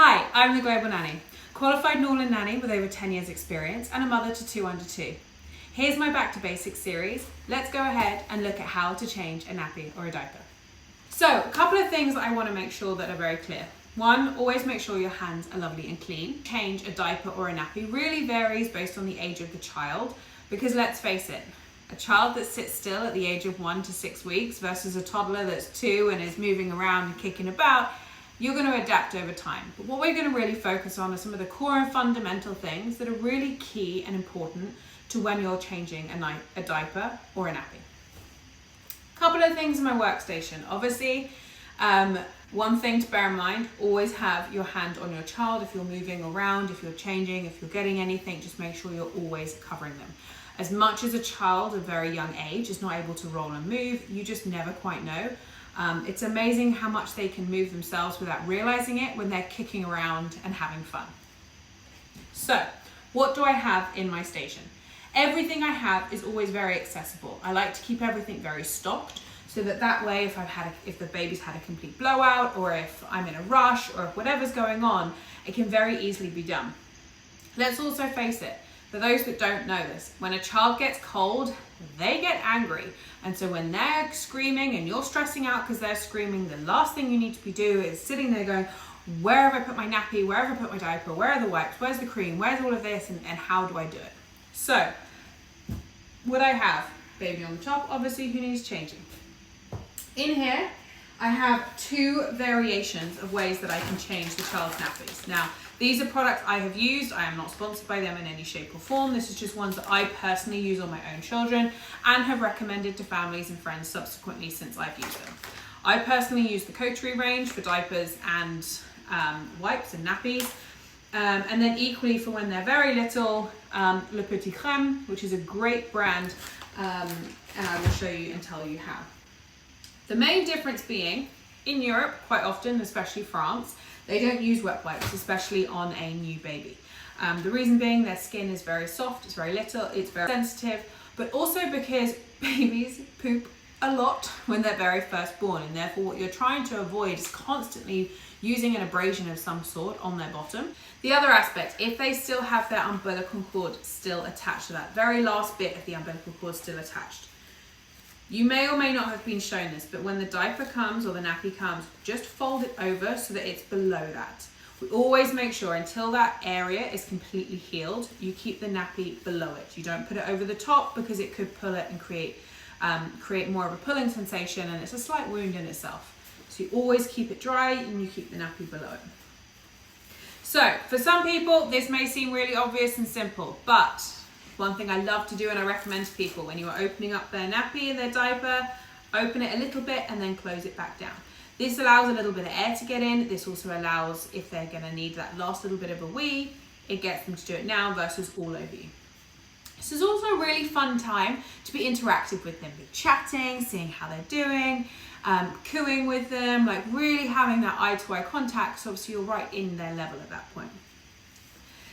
Hi, I'm the Global Nanny, qualified Norland nanny with over 10 years experience and a mother to 2 under 2. Here's my Back to Basics series. Let's go ahead and look at how to change a nappy or a diaper. So, a couple of things I want to make sure that are very clear. One, always make sure your hands are lovely and clean. Change a diaper or a nappy really varies based on the age of the child, because let's face it, a child that sits still at the age of 1 to 6 weeks versus a toddler that's 2 and is moving around and kicking about, you're going to adapt over time. But what we're going to really focus on are some of the core and fundamental things that are really key and important to when you're changing a diaper or a nappy. A couple of things in my workstation. Obviously, one thing to bear in mind, always have your hand on your child if you're moving around, if you're changing, if you're getting anything, just make sure you're always covering them. As much as a child of very young age is not able to roll and move, you just never quite know. It's amazing how much they can move themselves without realizing it when they're kicking around and having fun. So, what do I have in my station? Everything I have is always very accessible. I like to keep everything very stocked so that way if the baby's had a complete blowout, or if I'm in a rush, or if whatever's going on, it can very easily be done. Let's also face it, for those that don't know this, when a child gets cold, they get angry. And so when they're screaming and you're stressing out because they're screaming, the last thing you need to be doing is sitting there going, where have I put my nappy? Where have I put my diaper? Where are the wipes? Where's the cream? Where's all of this? And how do I do it? So, what I have, baby on the top, obviously who needs changing. In here, I have 2 variations of ways that I can change the child's nappies. Now, these are products I have used. I am not sponsored by them in any shape or form. This is just ones that I personally use on my own children and have recommended to families and friends subsequently since I've used them. I personally use the Coterie range for diapers and wipes and nappies. And then equally for when they're very little, Le Petit Crème, which is a great brand, and I will show you and tell you how. The main difference being, in Europe, quite often, especially France, they don't use wet wipes, especially on a new baby. The reason being their skin is very soft, it's very little, it's very sensitive, but also because babies poop a lot when they're very first born, and therefore what you're trying to avoid is constantly using an abrasion of some sort on their bottom. The other aspect, if they still have their umbilical cord still attached to that very last bit of the umbilical cord still attached, you may or may not have been shown this, but when the diaper comes or the nappy comes, just fold it over so that it's below that. We always make sure until that area is completely healed, you keep the nappy below it. You don't put it over the top because it could pull it and create more of a pulling sensation, and it's a slight wound in itself. So you always keep it dry and you keep the nappy below it. So for some people, this may seem really obvious and simple, but one thing I love to do and I recommend to people, when you are opening up their nappy and their diaper, open it a little bit and then close it back down. This allows a little bit of air to get in. This also allows, if they're going to need that last little bit of a wee, it gets them to do it now versus all over you. This is also a really fun time to be interactive with them, be chatting, seeing how they're doing, cooing with them, like really having that eye-to-eye contact, so obviously you're right in their level at that point.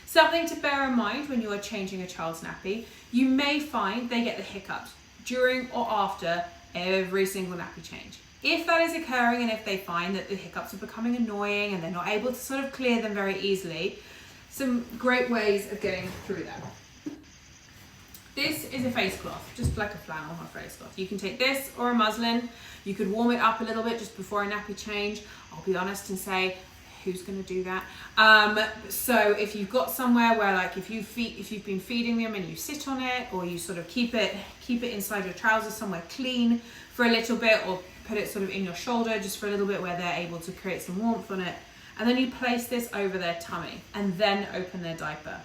Something to bear in mind when you are changing a child's nappy, you may find they get the hiccups during or after every single nappy change. If that is occurring and if they find that the hiccups are becoming annoying and they're not able to sort of clear them very easily, some great ways of getting through that. This is a face cloth, just like a flannel or a face cloth. You can take this or a muslin. You could warm it up a little bit just before a nappy change. I'll be honest and say, who's going to do that? So if you've got somewhere where, like, if you've been feeding them and you sit on it, or you sort of keep it inside your trousers somewhere clean for a little bit, or put it sort of in your shoulder just for a little bit where they're able to create some warmth on it, and then you place this over their tummy and then open their diaper.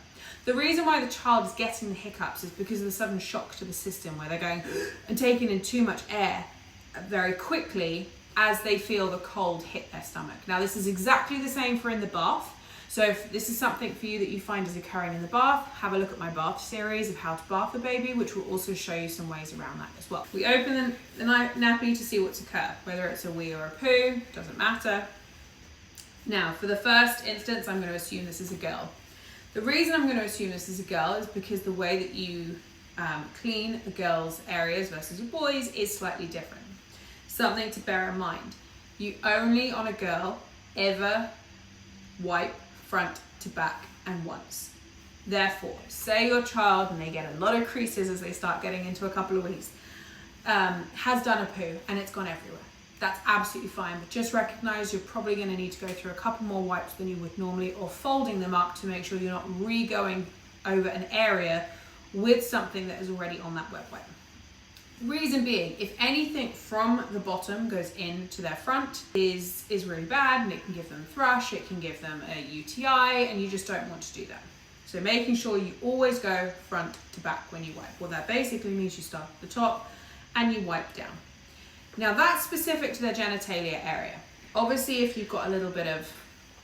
The reason why the child is getting the hiccups is because of the sudden shock to the system, where they're going and taking in too much air very quickly as they feel the cold hit their stomach. Now, this is exactly the same for in the bath. So if this is something for you that you find is occurring in the bath, have a look at my bath series of how to bath a baby, which will also show you some ways around that as well. We open the nappy to see what's occurred, whether it's a wee or a poo, doesn't matter. Now, for the first instance, I'm going to assume this is a girl. The reason I'm going to assume this is a girl is because the way that you clean a girl's areas versus a boy's is slightly different. Something to bear in mind. You only, on a girl, ever wipe front to back and once. Therefore, say your child, and they get a lot of creases as they start getting into a couple of weeks, has done a poo and it's gone everywhere. That's absolutely fine, but just recognize you're probably going to need to go through a couple more wipes than you would normally, or folding them up to make sure you're not re-going over an area with something that is already on that wet wipe. Reason being, if anything from the bottom goes into their front is really bad, and it can give them thrush, it can give them a UTI, and you just don't want to do that. So making sure you always go front to back when you wipe. Well, that basically means you start at the top and you wipe down. Now that's specific to their genitalia area. Obviously, if you've got a little bit of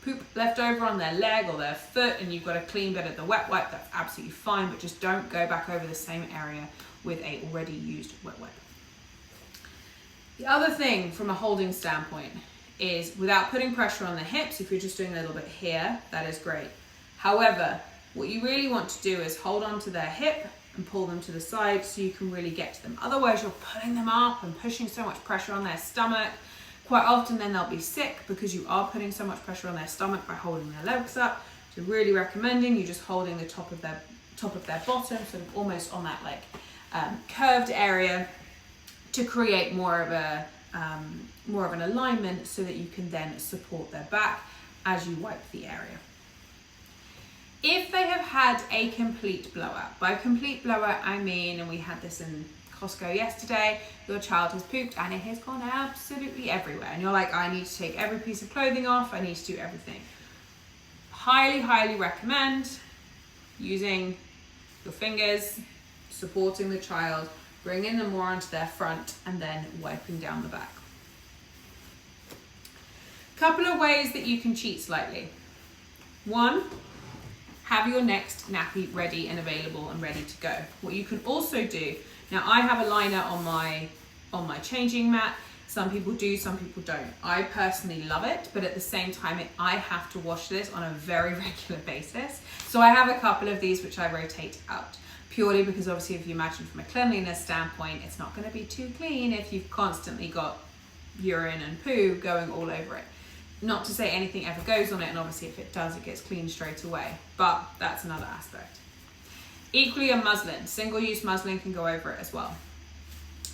poop left over on their leg or their foot and you've got a clean bit of the wet wipe, that's absolutely fine, but just don't go back over the same area with a already used wet wipe. The other thing from a holding standpoint is, without putting pressure on the hips, if you're just doing a little bit here, that is great. However, what you really want to do is hold on to their hip and pull them to the side so you can really get to them. Otherwise, you're pulling them up and pushing so much pressure on their stomach. Quite often then they'll be sick because you are putting so much pressure on their stomach by holding their legs up. So really recommending you just holding the top of their bottom, sort of almost on that like curved area, to create more of an alignment so that you can then support their back as you wipe the area. If they have had a complete blowout, by complete blowout I mean, and we had this in Costco yesterday, your child has pooped and it has gone absolutely everywhere, and you're like, I need to take every piece of clothing off, I need to do everything. Highly, highly recommend using your fingers, supporting the child, bringing them more onto their front, and then wiping down the back. Couple of ways that you can cheat slightly. One, have your next nappy ready and available and ready to go. What you can also do, now I have a liner on my changing mat. Some people do, some people don't. I personally love it, but at the same time, I have to wash this on a very regular basis. So I have a couple of these which I rotate out, purely because obviously if you imagine from a cleanliness standpoint, it's not going to be too clean if you've constantly got urine and poo going all over it. Not to say anything ever goes on it, and obviously if it does, it gets cleaned straight away, but that's another aspect. Equally, a muslin, single-use muslin can go over it as well.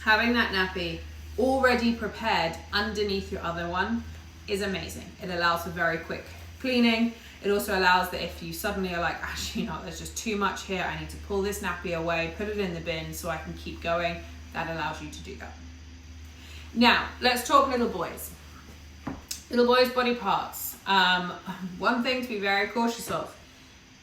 Having that nappy already prepared underneath your other one is amazing. It allows for very quick cleaning. It also allows that if you suddenly are like, actually, you know, there's just too much here, I need to pull this nappy away, put it in the bin so I can keep going, that allows you to do that. Now, let's talk little boys. Little boys' body parts. One thing to be very cautious of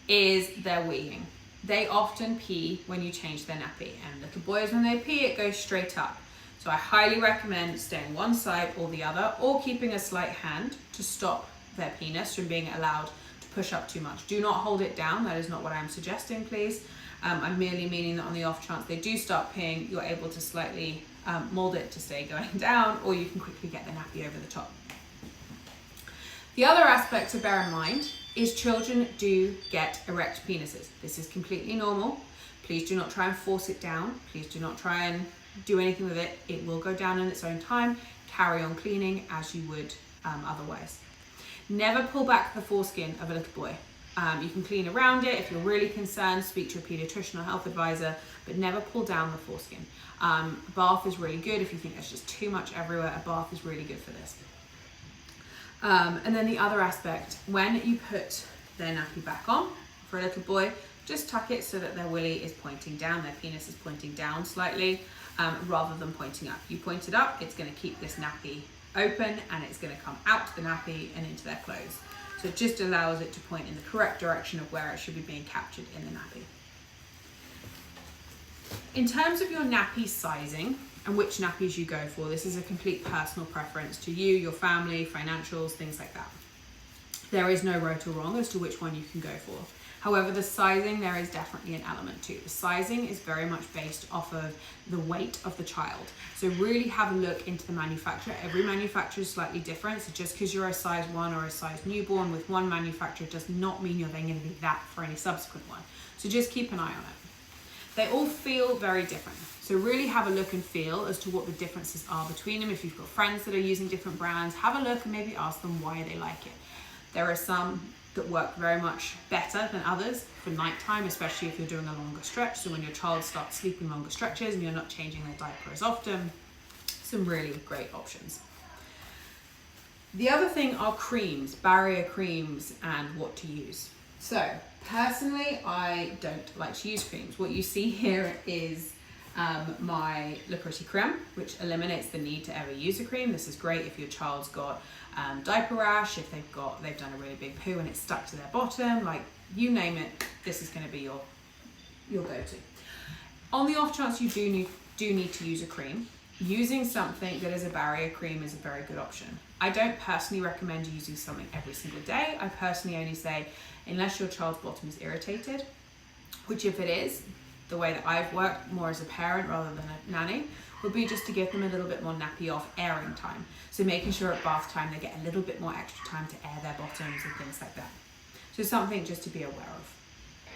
is their weeing. They often pee when you change their nappy, and little boys, when they pee, it goes straight up. So I highly recommend staying one side or the other, or keeping a slight hand to stop their penis from being allowed to push up too much. Do not hold it down. That is not what I'm suggesting, please. I'm merely meaning that on the off chance they do start peeing, you're able to slightly mold it to stay going down, or you can quickly get the nappy over the top. The other aspect to bear in mind is children do get erect penises. This is completely normal. Please do not try and force it down. Please do not try and do anything with it. It will go down in its own time. Carry on cleaning as you would otherwise. Never pull back the foreskin of a little boy. You can clean around it. If you're really concerned, speak to a pediatrician or health advisor, but never pull down the foreskin. A bath is really good. If you think there's just too much everywhere, a bath is really good for this. And then the other aspect, when you put their nappy back on for a little boy, just tuck it so that their willy is pointing down, their penis is pointing down slightly, rather than pointing up. You point it up, it's going to keep this nappy open, and it's going to come out the nappy and into their clothes. So it just allows it to point in the correct direction of where it should be being captured in the nappy. In terms of your nappy sizing and which nappies you go for, this is a complete personal preference to you, your family, financials, things like that. There is no right or wrong as to which one you can go for. However, the sizing, there is definitely an element to. The sizing is very much based off of the weight of the child. So really have a look into the manufacturer. Every manufacturer is slightly different. So just because you're a size 1 or a size newborn with one manufacturer does not mean you're then going to be that for any subsequent one. So just keep an eye on it. They all feel very different. So really have a look and feel as to what the differences are between them. If you've got friends that are using different brands, have a look and maybe ask them why they like it. There are some that work very much better than others for nighttime, especially if you're doing a longer stretch. So when your child starts sleeping longer stretches and you're not changing their diaper as often, some really great options. The other thing are creams, barrier creams, and what to use. So personally, I don't like to use creams. What you see here is my Le Pretty Creme, which eliminates the need to ever use a cream. This is great if your child's got diaper rash, if they've done a really big poo and it's stuck to their bottom, like you name it, this is going to be your go-to. On the off chance you do need to use a cream, using something that is a barrier cream is a very good option. I don't personally recommend using something every single day. I personally only say, unless your child's bottom is irritated, which if it is, the way that I've worked more as a parent rather than a nanny would be just to give them a little bit more nappy off airing time. So making sure at bath time they get a little bit more extra time to air their bottoms and things like that. So something just to be aware of.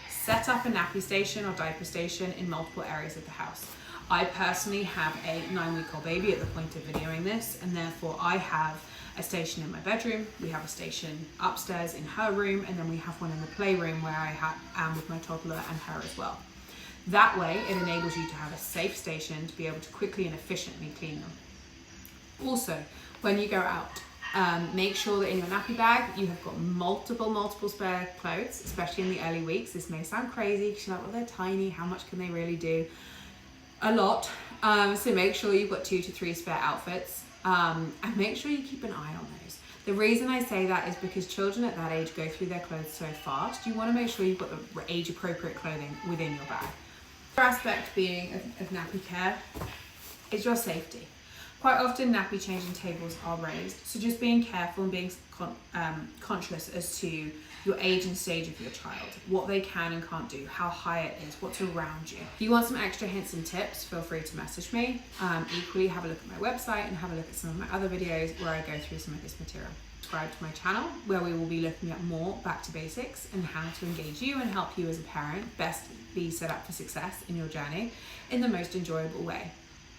Set up a nappy station or diaper station in multiple areas of the house. I personally have a 9-week-old baby at the point of videoing this, and therefore I have a station in my bedroom, we have a station upstairs in her room, and then we have one in the playroom where I am with my toddler and her as well. That way, it enables you to have a safe station to be able to quickly and efficiently clean them. Also, when you go out, make sure that in your nappy bag, you have got multiple spare clothes, especially in the early weeks. This may sound crazy because you're like, well, they're tiny, how much can they really do? A lot. So make sure you've got 2 to 3 spare outfits, and make sure you keep an eye on those. The reason I say that is because children at that age go through their clothes so fast. You want to make sure you've got the age-appropriate clothing within your bag. Another aspect being of nappy care is your safety. Quite often nappy changing tables are raised, so just being careful and being conscious as to your age and stage of your child, what they can and can't do, how high it is, what's around you. If you want some extra hints and tips, feel free to message me. Equally, have a look at my website and have a look at some of my other videos where I go through some of this material. Subscribe to my channel where we will be looking at more back to basics and how to engage you and help you as a parent best be set up for success in your journey in the most enjoyable way.